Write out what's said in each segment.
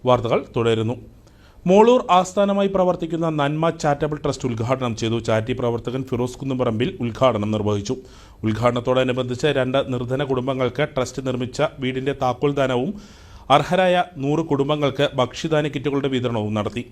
വാർത്തകൾ തുടരുന്നു. മോളൂർ ആസ്ഥാനമായി പ്രവർത്തിക്കുന്ന നന്മ ചാരിറ്റബിൾ ട്രസ്റ്റ് ഉദ്ഘാടനം ചെയ്തു. ചാരിറ്റി പ്രവർത്തകൻ ഫിറോസ് കുന്നുംപറമ്പിൽ ഉദ്ഘാടനം നിർവഹിച്ചു. ഉദ്ഘാടനത്തോടനുബന്ധിച്ച് 2 നിർധന കുടുംബങ്ങൾക്ക് ട്രസ്റ്റ് നിർമ്മിച്ച വീടിന്റെ താക്കോൽദാനവും അർഹരായ 100 കുടുംബങ്ങൾക്ക് ഭക്ഷ്യധാന്യ കിറ്റുകളുടെ വിതരണവും നടത്തി.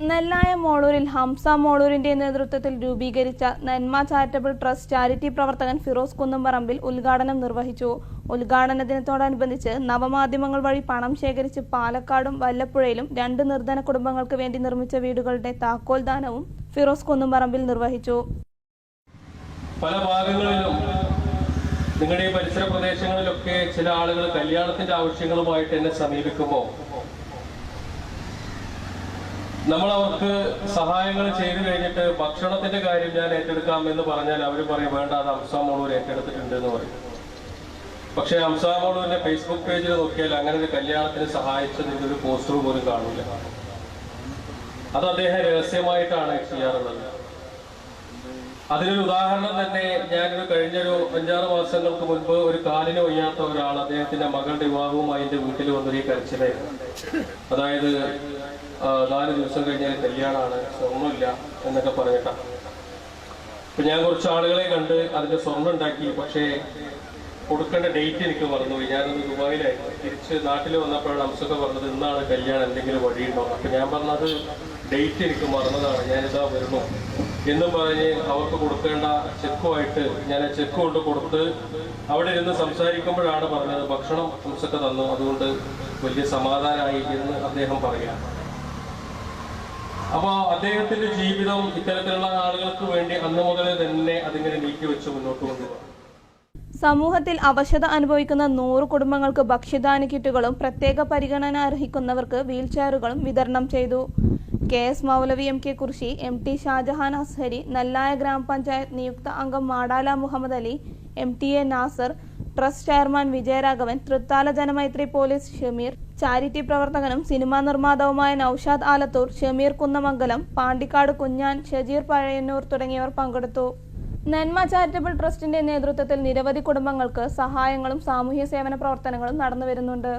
നെല്ലായ മോളൂരിൽ ഹംസ മോളൂരിന്റെ നേതൃത്വത്തിൽ രൂപീകരിച്ച നന്മ ചാരിറ്റബിൾ ട്രസ്റ്റ് ചാരിറ്റി പ്രവർത്തകൻ ഫിറോസ് കുന്നുംപറമ്പിൽ ഉദ്ഘാടനം നിർവഹിച്ചു. ഉദ്ഘാടന ദിനത്തോടനുബന്ധിച്ച് നവമാധ്യമങ്ങൾ വഴി പണം ശേഖരിച്ച് പാലക്കാടും വല്ലപ്പുഴയിലും 2 നിർധന കുടുംബങ്ങൾക്ക് വേണ്ടി നിർമ്മിച്ച വീടുകളുടെ താക്കോൽദാനവും ഫിറോസ് കുന്നുംപറമ്പിൽ നിർവഹിച്ചു. പല ഭാഗങ്ങളിലും നിങ്ങളുടെ ഈ പരിസര പ്രദേശങ്ങളിലൊക്കെ ചില ആളുകൾ കല്യാണത്തിന്റെ ആവശ്യങ്ങളുമായിട്ട് എന്നെ സമീപിക്കുമ്പോൾ നമ്മൾ അവർക്ക് സഹായങ്ങൾ ചെയ്തു കഴിഞ്ഞിട്ട് ഭക്ഷണത്തിന്റെ കാര്യം ഞാൻ ഏറ്റെടുക്കാം എന്ന് പറഞ്ഞാൽ അവർ പറയും വേണ്ട, അത് ഹംസ മോളൂർ ഏറ്റെടുത്തിട്ടുണ്ട് എന്ന് പറയും. പക്ഷെ ഹംസ മോളൂരിന്റെ ഫേസ്ബുക്ക് പേജിൽ നോക്കിയാൽ അങ്ങനെ ഒരു കല്യാണത്തിന് സഹായിച്ചതിന്റെ ഒരു പോസ്റ്റർ പോലും കാണില്ല. അത് അദ്ദേഹം രഹസ്യമായിട്ടാണ് ചെയ്യാറുള്ളത്. അതിനൊരു ഉദാഹരണം തന്നെ ഞാനൊരു കഴിഞ്ഞൊരു 5-6 മാസങ്ങൾക്ക് മുൻപ് ഒരു കാലിന് വയ്യാത്ത ഒരാൾ അദ്ദേഹത്തിന്റെ മകളുടെ വിവാഹവുമായി എന്റെ വീട്ടിൽ വന്നൊരു കരച്ചിലായിരുന്നു. അതായത് 4 ദിവസം കഴിഞ്ഞാൽ കല്യാണമാണ്, സ്വർണ്ണമില്ല എന്നൊക്കെ പറഞ്ഞിട്ടാണ്. അപ്പൊ ഞാൻ കുറച്ച് ആളുകളെ കണ്ട് അതിന്റെ സ്വർണ്ണം ഉണ്ടാക്കി. പക്ഷേ കൊടുക്കേണ്ട ഡേറ്റ് എനിക്ക് മറന്നുപോയി. ഞാനത് ദുബായിലായിരുന്നു. തിരിച്ച് നാട്ടിൽ വന്നപ്പോഴാണ് ഹംസൊക്കെ പറഞ്ഞത് ഇന്നാണ് കല്യാണം, എന്തെങ്കിലും വഴിയുണ്ടോ. അപ്പൊ ഞാൻ പറഞ്ഞത് ഡേറ്റ് എനിക്ക് മറന്നതാണ്, ഞാനിതാ വരുന്നു എന്നും പറഞ്ഞ് അവർക്ക് കൊടുക്കേണ്ട ചെക്കുമായിട്ട് ഞാൻ ആ ചെക്ക് കൊണ്ട് കൊടുത്ത് അവിടെ ഇരുന്ന് സംസാരിക്കുമ്പോഴാണ് പറഞ്ഞത് ഭക്ഷണം ഹംസൊക്കെ തന്നു, അതുകൊണ്ട് വലിയ സമാധാനമായി എന്ന് അദ്ദേഹം പറയാം. അപ്പോൾ അദ്ദേഹത്തിന്റെ ജീവിതം ഇത്തരത്തിലുള്ള ആളുകൾക്ക് വേണ്ടി അന്ന് മുതൽ തന്നെ അതിങ്ങനെ നീക്കി വെച്ച് മുന്നോട്ട് കൊണ്ടുപോകും. സമൂഹത്തിൽ അവശത അനുഭവിക്കുന്ന 100 കുടുംബങ്ങൾക്ക് ഭക്ഷ്യധാന്യ കിറ്റുകളും പ്രത്യേക പരിഗണന അർഹിക്കുന്നവർക്ക് വീൽചെയറുകളും വിതരണം ചെയ്തു. KS മൗലവി MK കുർശി, MT ഷാജഹാൻ അസ്ഹരി, നെല്ലായ ഗ്രാമപഞ്ചായത്ത് നിയുക്ത അംഗം Madala Muhammad Ali, MTA Nasar, trust chairman Vijayaraghavan, Thrithala Janamaithri police Shameer, charity പ്രവർത്തകനും സിനിമാ നിർമ്മാതാവുമായ നൌഷാദ് ആലത്തൂർ, ഷമീർ കുന്നമംഗലം, പാണ്ടിക്കാട് കുഞ്ഞാൻ, ഷജീർ പഴയന്നൂർ തുടങ്ങിയവർ പങ്കെടുത്തു. നന്മ ചാരിറ്റബിൾ ട്രസ്റ്റിന്റെ നേതൃത്വത്തിൽ നിരവധി കുടുംബങ്ങൾക്ക് സഹായങ്ങളും സാമൂഹ്യ സേവന പ്രവർത്തനങ്ങളും നടന്നുവരുന്നുണ്ട്.